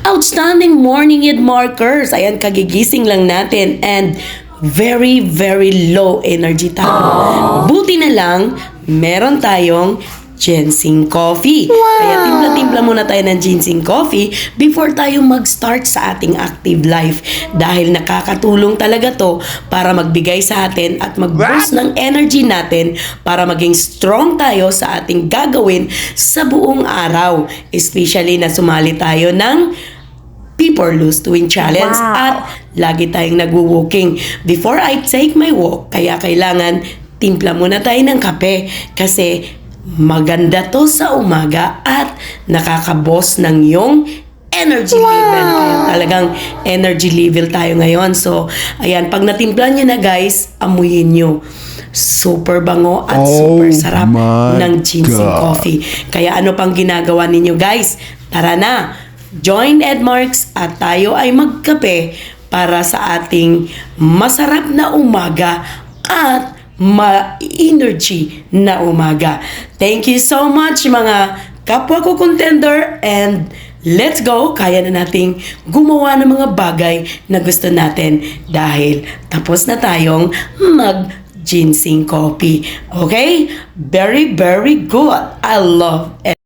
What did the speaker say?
Outstanding morning Ed markers. Ayan, kagigising lang natin and very, very low energy tayo. Buti na lang, meron tayong ginseng coffee. Kaya timpla-timpla muna tayo ng ginseng coffee before tayo mag-start sa ating active life. Dahil nakakatulong talaga to para magbigay sa atin at mag-boost ng energy natin para maging strong tayo sa ating gagawin sa buong araw. Especially na sumali tayo ng People Lose to Win Challenge at lagi tayong nagwo-walking. Before I take my walk, kaya kailangan timpla muna tayo ng kape kasi maganda to sa umaga at nakakaboss ng iyong energy level. Kaya talagang energy level tayo ngayon. So, ayan, pag natimpla nyo na guys, amuyin nyo. Super bango at super sarap ng ginseng coffee. Kaya ano pang ginagawa ninyo guys? Tara na! Join Edmarks at tayo ay magkape para sa ating masarap na umaga at ma-energy na umaga. Thank you so much mga kapwa ko contender and let's go! Kaya na nating gumawa ng mga bagay na gusto natin dahil tapos na tayong mag-ginseng coffee. Okay? Very, very good. I love it.